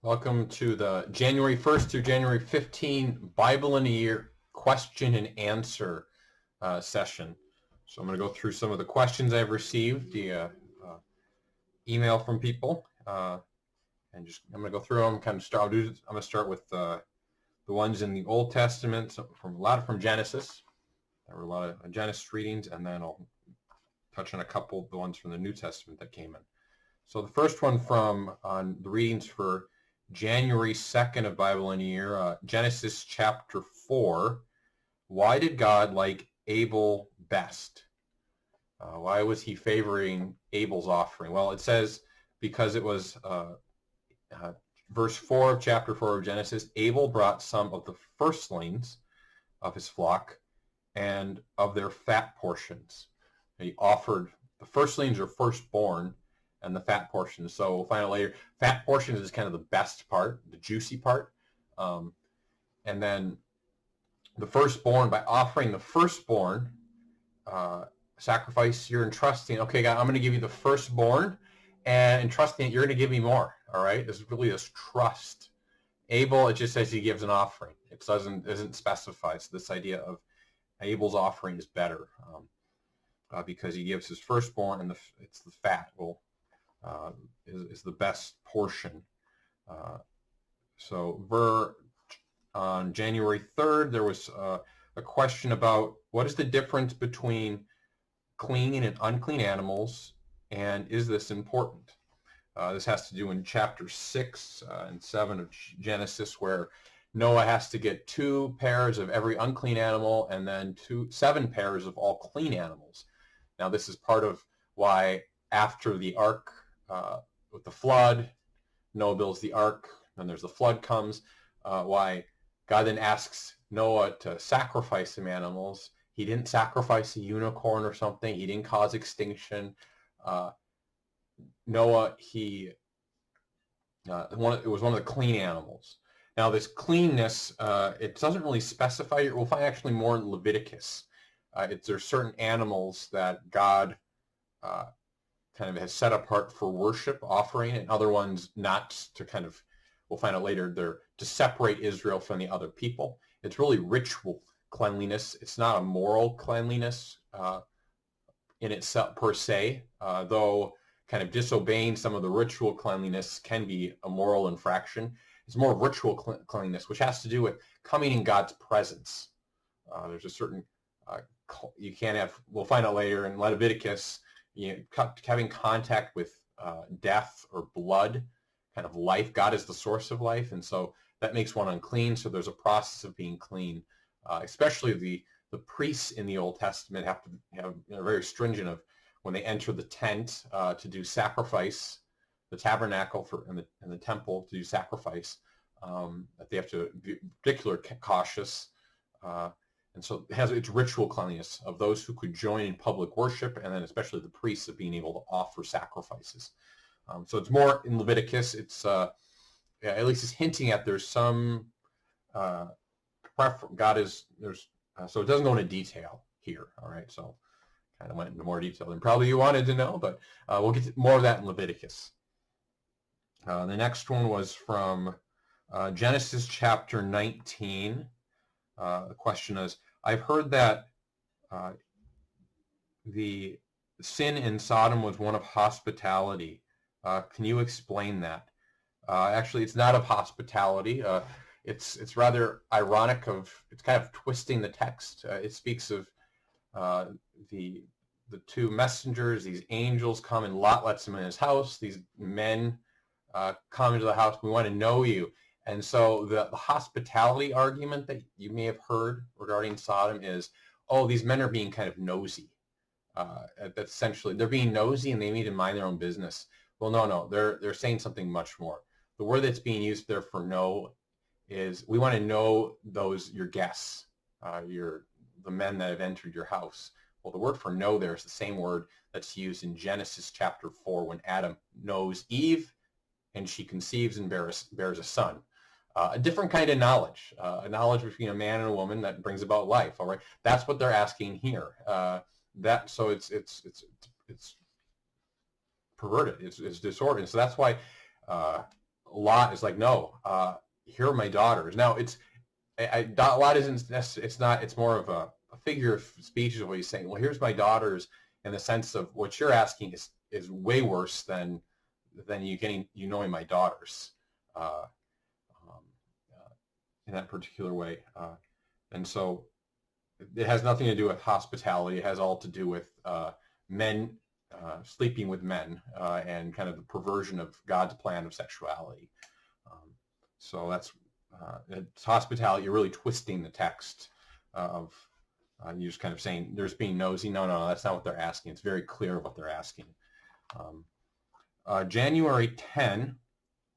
Welcome to the January 1st through January 15 Bible in a Year question and answer session. So I'm going to go through some of the questions I've received via email from people, and I'm going to go through them. I'm going to start with the ones in the Old Testament, so a lot from Genesis. There were a lot of Genesis readings, and then I'll touch on a couple of the ones from the New Testament that came in. So the first one on the readings for January 2nd of Bible in a Year, Genesis chapter 4. Why did God like Abel best? Why was he favoring Abel's offering? Well, it says because it was verse 4 of chapter 4 of Genesis, Abel brought some of the firstlings of his flock and of their fat portions. He offered the firstlings or firstborn and the fat portions. So we'll find out later. Fat portions is kind of the best part, the juicy part. And then the firstborn, by offering the firstborn sacrifice, you're entrusting, okay, God, I'm going to give you the firstborn, and entrusting it, you're going to give me more. All right? This is really this trust. Abel, it just says he gives an offering. It doesn't specify. So this idea of Abel's offering is better because he gives his firstborn, and it's the fat. Well, is the best portion. On January 3rd, there was a question about what is the difference between clean and unclean animals, and is this important? This has to do in chapter 6 and 7 of Genesis, where Noah has to get 2 pairs of every unclean animal and then 7 pairs of all clean animals. Now, this is part of why after the ark, with the flood, Noah builds the ark, and there's the flood comes, why God then asks Noah to sacrifice some animals. He didn't sacrifice a unicorn or something. He didn't cause extinction. Noah, it was one of the clean animals. Now this cleanness, it doesn't really specify. We'll find actually more in Leviticus. There's certain animals that God kind of has set apart for worship offering, and other ones not to kind of, we'll find out later, they're to separate Israel from the other people. It's really ritual cleanliness. It's not a moral cleanliness in itself per se, though kind of disobeying some of the ritual cleanliness can be a moral infraction. It's more ritual cleanliness, which has to do with coming in God's presence. There's a certain, you can't have, we'll find out later in Leviticus, having contact with death or blood, kind of life. God is the source of life, and so that makes one unclean. So there's a process of being clean. Especially the priests in the Old Testament have to have very stringent of when they enter the tent to do sacrifice, the tabernacle and the temple to do sacrifice. That they have to be particularly cautious. And so it has its ritual cleanliness of those who could join in public worship, and then especially the priests of being able to offer sacrifices. So it's more in Leviticus. It's at least it's hinting at there's some God is there's so it doesn't go into detail here. All right, so kind of went into more detail than probably you wanted to know, but we'll get to more of that in Leviticus. The next one was from Genesis chapter 19. The question is, I've heard that the sin in Sodom was one of hospitality. Can you explain that? Actually, it's not of hospitality. It's rather ironic. It's kind of twisting the text. It speaks of the 2 messengers. These angels come, and Lot lets them in his house. These men come into the house. We want to know you. And so the hospitality argument that you may have heard regarding Sodom is, oh, these men are being kind of nosy. That's essentially, they're being nosy and they need to mind their own business. Well, no, they're saying something much more. The word that's being used there for know is, we want to know your guests, the men that have entered your house. Well, the word for know there is the same word that's used in Genesis chapter 4 when Adam knows Eve and she conceives and bears a son. A different kind of knowledge, a knowledge between a man and a woman that brings about life. All right, that's what they're asking here. So it's perverted. It's disordered. So that's why Lot is like, no, here are my daughters. Now Lot isn't, it's not, it's more of a figure of speech is what he's saying. Well, here's my daughters, in the sense of what you're asking is way worse than you knowing my daughters in that particular way. And so it has nothing to do with hospitality. It has all to do with men sleeping with men and kind of the perversion of God's plan of sexuality. So that's it's hospitality. You're really twisting the text of you're just kind of saying there's being nosy. No, that's not what they're asking. It's very clear what they're asking. January 10,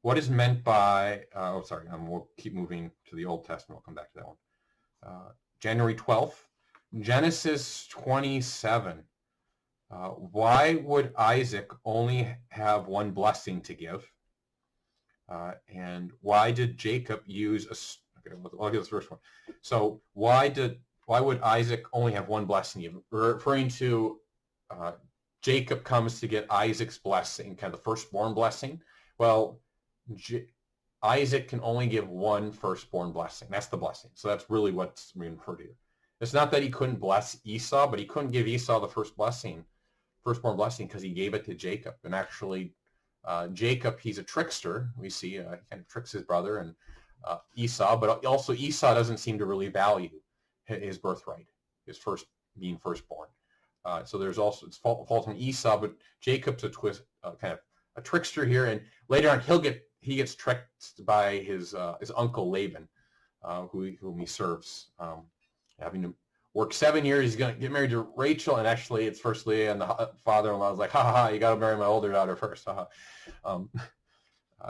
what is meant by, we'll keep moving to the Old Testament. We'll come back to that one. January 12th, Genesis 27. Why would Isaac only have one blessing to give? And why did Jacob use I'll get this first one. So why would Isaac only have one blessing? Referring to Jacob comes to get Isaac's blessing, kind of the firstborn blessing. Well, Isaac can only give one firstborn blessing. That's the blessing. So that's really what's being referred to here. It's not that he couldn't bless Esau, but he couldn't give Esau the firstborn blessing, because he gave it to Jacob. And actually, Jacob, he's a trickster. We see he kind of tricks his brother and Esau, but also Esau doesn't seem to really value his birthright, his being firstborn. So there's also, it's fault on Esau, but Jacob's kind of a trickster here, and later on he gets tricked by his uncle Laban, whom he serves, having to work 7 years. He's going to get married to Rachel, and actually it's first Leah, and the father-in-law was like, ha ha ha, you got to marry my older daughter first.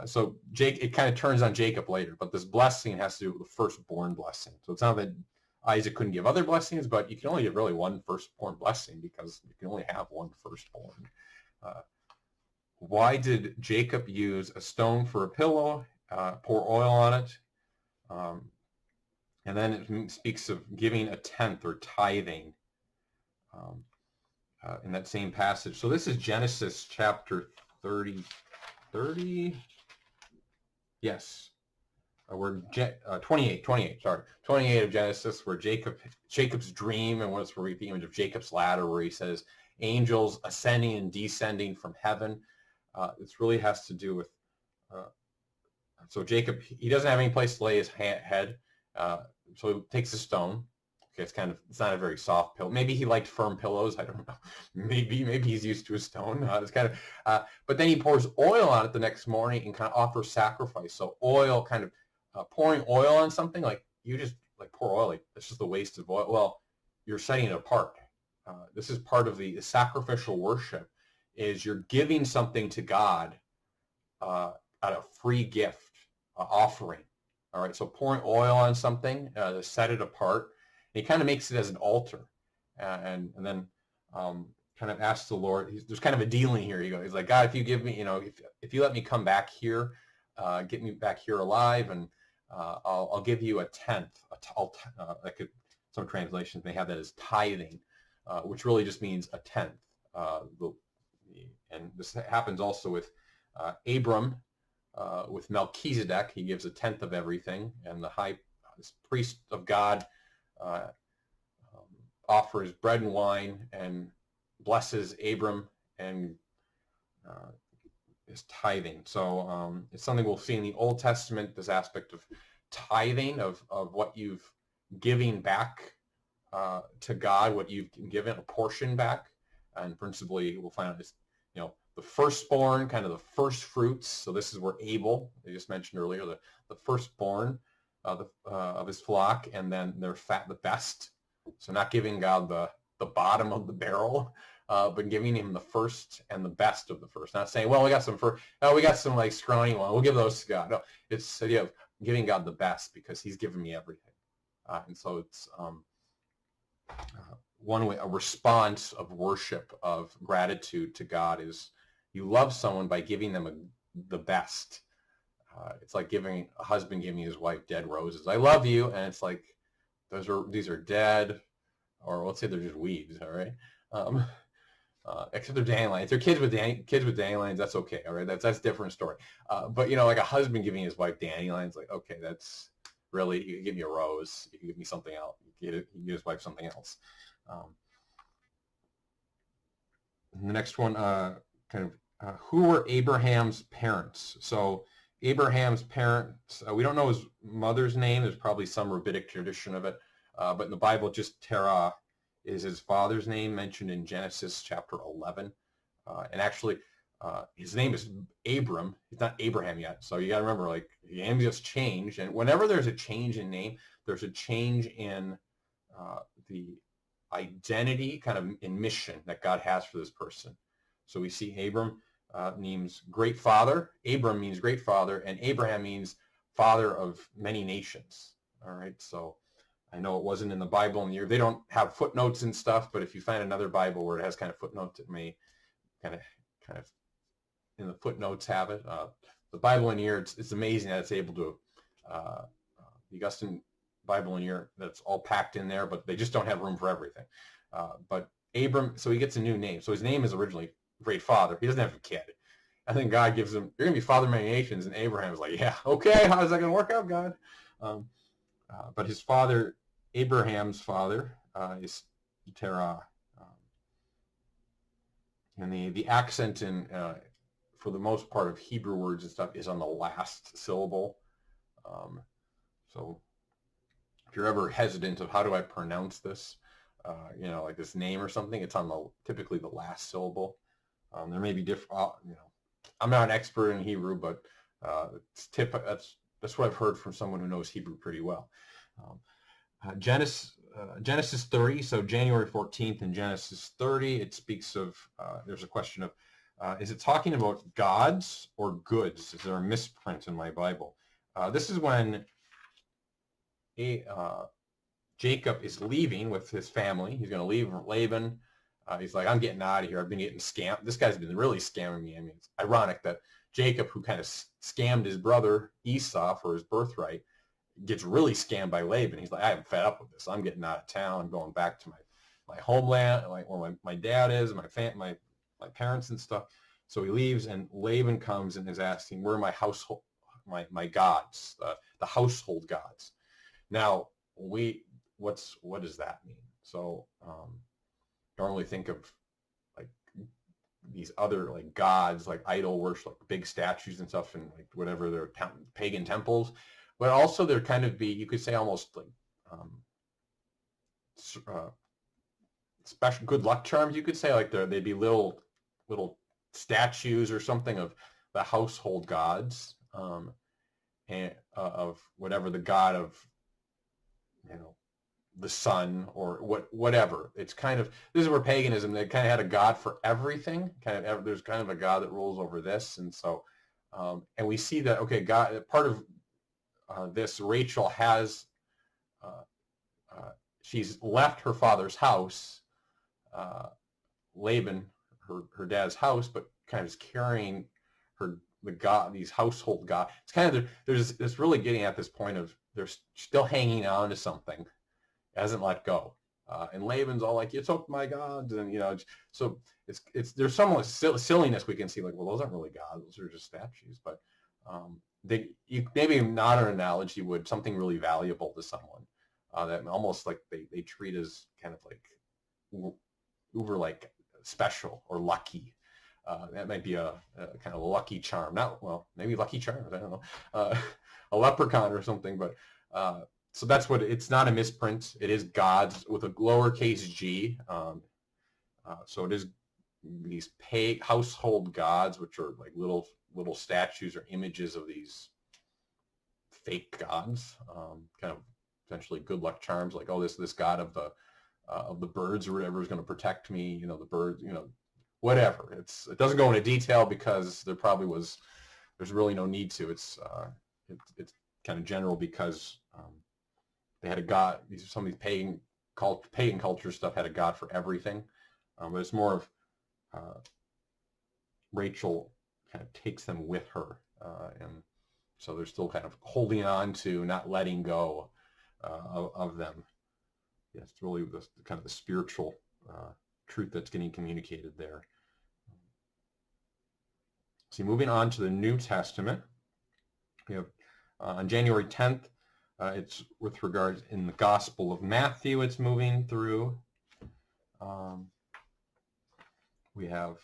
So it kind of turns on Jacob later, but this blessing has to do with the firstborn blessing. So it's not that Isaac couldn't give other blessings, but you can only give really one firstborn blessing, because you can only have one firstborn. Why did Jacob use a stone for a pillow, pour oil on it? And then it speaks of giving a tenth or tithing in that same passage. So this is Genesis chapter 30. Yes. We're 28 of Genesis, where Jacob's dream, and what's the image of Jacob's ladder, where he says angels ascending and descending from heaven. This really has to do with, so Jacob, he doesn't have any place to lay his head, so he takes a stone. Okay, it's not a very soft pillow. Maybe he liked firm pillows. I don't know. Maybe he's used to a stone. It's kind of, but then he pours oil on it the next morning and kind of offers sacrifice. So oil, kind of pouring oil on something, like you just like pour oil, like it's just a waste of oil. Well, you're setting it apart. This is part of the sacrificial worship. Is you're giving something to God at a free gift offering. All right, so pouring oil on something to set it apart. And he kind of makes it as an altar, and then kind of asks the Lord. There's kind of a dealing here. He's like, God, if you give me, if you let me come back here, get me back here alive, and I'll give you a tenth. Some translations may have that as tithing, which really just means a tenth. And this happens also with Abram, with Melchizedek. He gives a tenth of everything, and the this priest of God offers bread and wine and blesses Abram and is tithing. So it's something we'll see in the Old Testament, this aspect of tithing, of what you've giving back to God, what you've given, a portion back. And principally, we'll find out this, the firstborn, kind of the first fruits. So this is where Abel, they just mentioned earlier, the firstborn of his flock, and then their the best. So not giving God the bottom of the barrel, but giving him the first and the best of the first. Not saying, well, we got some like scrawny one, we'll give those to God. No, it's the idea of giving God the best, because he's given me everything. And so it's one way, a response of worship, of gratitude to God, is you love someone by giving them the best. It's like a husband giving his wife dead roses. I love you, and it's like these are dead, or let's say they're just weeds. All right, except they're dandelions. If they're kids with dandelions, that's okay. All right, that's a different story. But like a husband giving his wife dandelions, like, okay, that's really, you can give me a rose, you can give me something else, you can give his wife something else. The next one, who were Abraham's parents? So Abraham's parents, we don't know his mother's name. There's probably some rabbinic tradition of it, but in the Bible, just Terah is his father's name, mentioned in Genesis chapter 11. And actually, his name is Abram. He's not Abraham yet. So you got to remember, like, the name just changed. And whenever there's a change in name, there's a change in the identity, kind of in mission that God has for this person. So we see Abram means great father. Abram means great father, and Abraham means father of many nations. All right, so I know it wasn't in the Bible, and they don't have footnotes and stuff, but if you find another Bible where it has kind of footnotes, it may kind of in the footnotes have it. The Bible in here, it's amazing that it's able to, the Augustine Bible in here, that's all packed in there, but they just don't have room for everything. But Abram, so he gets a new name. So his name is originally Great Father. He doesn't have a kid. I think God gives him, you're going to be father of many nations, and Abraham is like, yeah, okay, how's that going to work out, God? But his father, Abraham's father, is Terah. And the accent in, for the most part of Hebrew words and stuff, is on the last syllable. So if you're ever hesitant of how do I pronounce this, like this name or something, it's on typically the last syllable. There may be different, I'm not an expert in Hebrew, but that's what I've heard from someone who knows Hebrew pretty well. Genesis 30, so January 14th in Genesis 30, it speaks of, there's a question of, is it talking about gods or goods? Is there a misprint in my Bible? This is when Jacob is leaving with his family. He's going to leave Laban. He's like, I'm getting out of here. I've been getting scammed. This guy's been really scamming me. I mean, it's ironic that Jacob, who kind of scammed his brother Esau for his birthright, gets really scammed by Laban. He's like, I'm fed up with this. I'm getting out of town. I'm going back to my homeland, where my dad is, and my parents and stuff. So he leaves, and Laban comes and is asking, where are my household, my gods, the household gods? Now, what does that mean? So normally think of like these other like gods, like idol worship, like big statues and stuff, and like whatever their pagan temples. But also there kind of be, you could say, almost like special good luck charms, you could say, like they'd be little statues or something of the household gods, and of whatever the god of, the sun or whatever. It's kind of, this is where paganism, they kind of had a god for everything. There's kind of a god that rules over this, and so and we see that, okay, God, part of this, Rachel has, she's left her father's house, Laban, her dad's house, but kind of is carrying these household gods. It's kind of, there's this really getting at this point of they're still hanging on to something, hasn't let go. And Laban's all like, you took my gods, and so there's some silliness we can see, like, well, those aren't really gods, those are just statues. But maybe in modern analogy would something really valuable to someone, that almost like they treat as kind of like uber like special or lucky. That might be a kind of lucky charm. Maybe Lucky Charms, I don't know, a leprechaun or something. But so that's what, it's not a misprint. It is gods with a lowercase g. So it is these household gods, which are like little statues or images of these fake gods, kind of essentially good luck charms, like, oh, this god of the birds or whatever is going to protect me, the birds, whatever. It doesn't go into detail because there's really no need to. It's kind of general because they had a god. Some of these pagan culture stuff had a god for everything, but it's more of Rachel kind of takes them with her, and so they're still kind of holding on to, not letting go of them. Yeah, it's really kind of the spiritual truth that's getting communicated there. See, moving on to the New Testament, we have on January 10th, it's with regards in the Gospel of Matthew, it's moving through. We have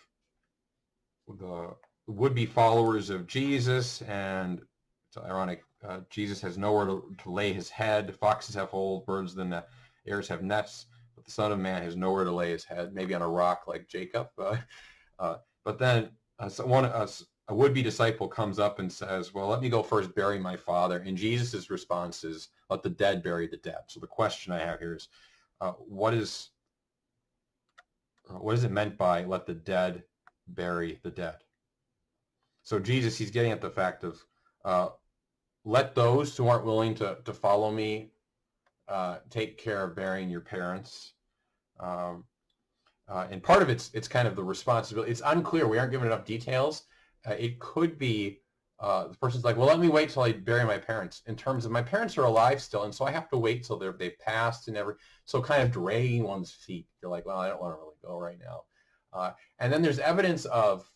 the would-be followers of Jesus, and it's ironic, Jesus has nowhere to lay his head. Foxes have holes, birds in the airs have nests, but the Son of Man has nowhere to lay his head, maybe on a rock like Jacob. But then a would-be disciple comes up and says, well, let me go first bury my father. And Jesus' response is, let the dead bury the dead. So the question I have here is, what is it meant by let the dead bury the dead? So Jesus, he's getting at the fact of let those who aren't willing to follow me take care of burying your parents. And part of it's kind of the responsibility. It's unclear. We aren't given enough details. It could be the person's like, well, let me wait till I bury my parents. In terms of my parents are alive still, and so I have to wait till they've passed and so kind of dragging one's feet. You're like, well, I don't want to really go right now. And then there's evidence of,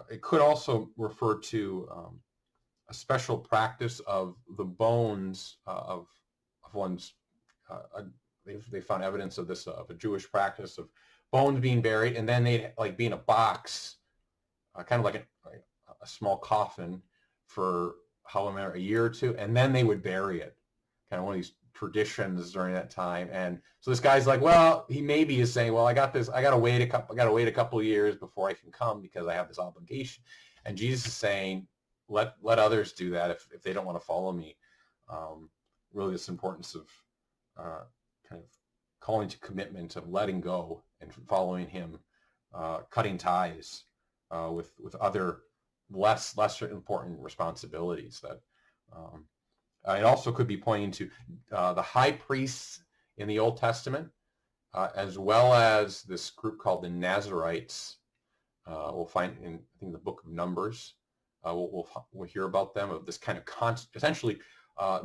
it could also refer to a special practice of the bones of one's, they found evidence of this, of a Jewish practice of bones being buried, and then they'd like be in a box, kind of like a small coffin for a year or two, and then they would bury it. Kind of one of these traditions during that time. And so this guy's like, well, he maybe is saying, well, I got to wait a couple of years before I can come because I have this obligation. And Jesus is saying, let others do that if they don't want to follow me. Really, this importance of kind of calling to commitment, of letting go and following him, cutting ties with other lesser important responsibilities. That it also could be pointing to the high priests in the Old Testament, as well as this group called the Nazarites. We'll find in, I think, the book of Numbers. We'll hear about them, of this kind of essentially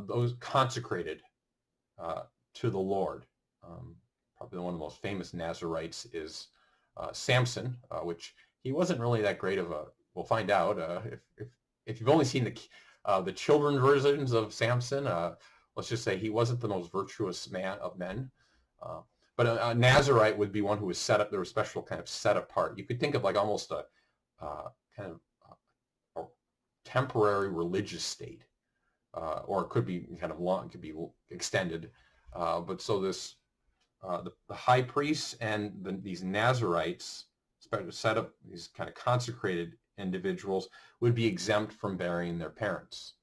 those consecrated to the Lord. Probably one of the most famous Nazarites is Samson, which he wasn't really that great of a. We'll find out if you've only seen the children versions of Samson. Let's just say he wasn't the most virtuous man of men. But a Nazarite would be one who was set up. There was special kind of set apart. You could think of like almost a kind of a temporary religious state, or it could be kind of long, it could be extended. But so this the high priests and these Nazarites, set up these kind of consecrated individuals, would be exempt from burying their parents.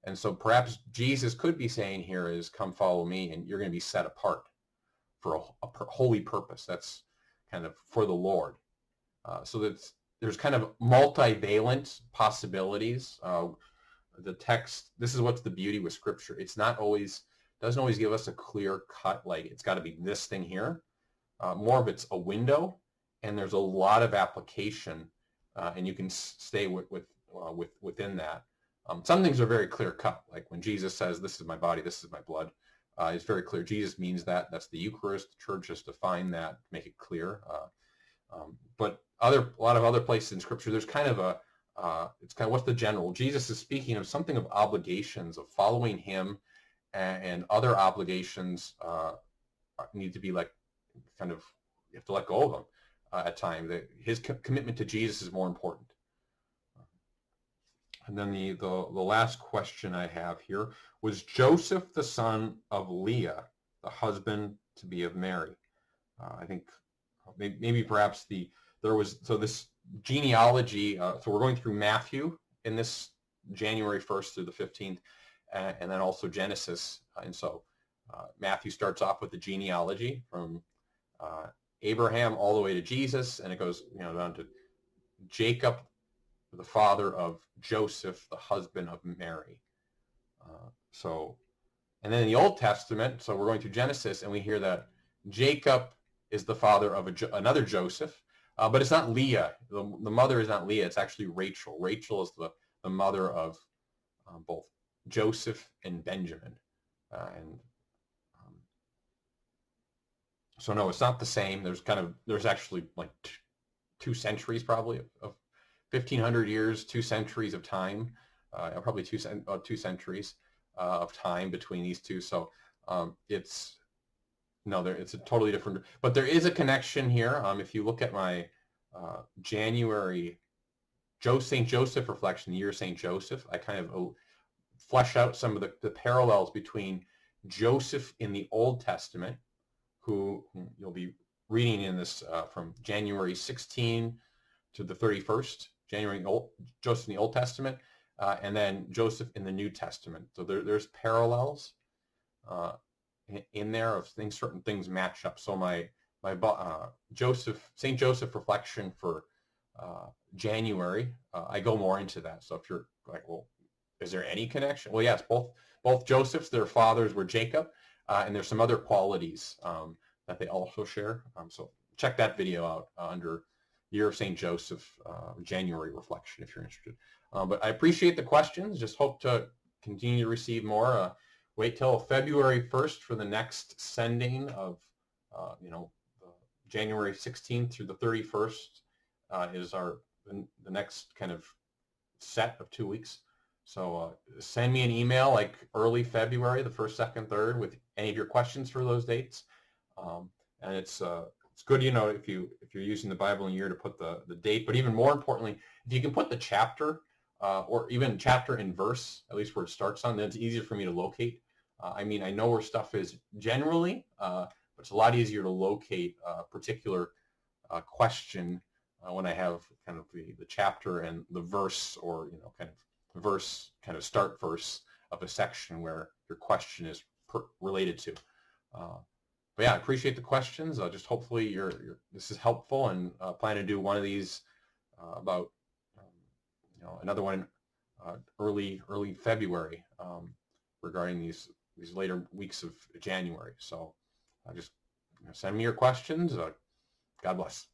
And so perhaps Jesus could be saying here is, come follow me, and you're going to be set apart for a holy purpose. That's kind of for the Lord. So there's kind of multivalent possibilities. The text, this is what's the beauty with Scripture. It's not always, doesn't always give us a clear cut, like it's got to be this thing here. More of it's a window, and there's a lot of application, and you can stay within that. Some things are very clear cut, like when Jesus says, this is my body, this is my blood. It's very clear. Jesus means that. That's the Eucharist. The church has defined that, make it clear. But a lot of other places in Scripture, there's kind of it's kind of what's the general. Jesus is speaking of something of obligations, of following him, and other obligations need to be like kind of, you have to let go of them at times. His commitment to Jesus is more important. And then the last question I have here, was Joseph the son of Leah, the husband to be of Mary? I think maybe perhaps this genealogy, so we're going through Matthew in this January 1st through the 15th, and then also Genesis. And so Matthew starts off with the genealogy from Abraham all the way to Jesus, and it goes down to Jacob, the father of Joseph, the husband of Mary. And then in the Old Testament, so we're going through Genesis, and we hear that Jacob is the father of another Joseph, but it's not Leah. The mother is not Leah. It's actually Rachel. Rachel is the mother of both Joseph and Benjamin. So no, it's not the same. There's actually like 2 centuries probably of 1,500 years, 2 centuries of time, probably 2 centuries of time between these two. So it's it's a totally different. But there is a connection here. If you look at my January St. Joseph reflection, the year of St. Joseph, I kind of flesh out some of the parallels between Joseph in the Old Testament, who you'll be reading in this from January 16 to the 31st, Joseph in the Old Testament, and then Joseph in the New Testament. So there's parallels in there of things, certain things match up. So my St. Joseph reflection for January, I go more into that. So if you're like, well, is there any connection? Well, yes, both Josephs, their fathers were Jacob, and there's some other qualities that they also share. So check that video out under Year of St. Joseph, January reflection if you're interested. But I appreciate the questions. Just hope to continue to receive more. Wait till February 1st for the next sending of, January 16th through the 31st is the next kind of set of 2 weeks. So send me an email like early February, the 1st, 2nd, 3rd, with any of your questions for those dates. And it's good, if you're using the Bible in a year to put the date, but even more importantly, if you can put the chapter or even chapter and verse, at least where it starts on, then it's easier for me to locate. I know where stuff is generally, but it's a lot easier to locate a particular question when I have kind of the chapter and the verse, or kind of verse, kind of start verse of a section where your question is related to. But yeah, I appreciate the questions. Just hopefully this is helpful, and plan to do one of these about another one early February regarding these later weeks of January. So just send me your questions. God bless.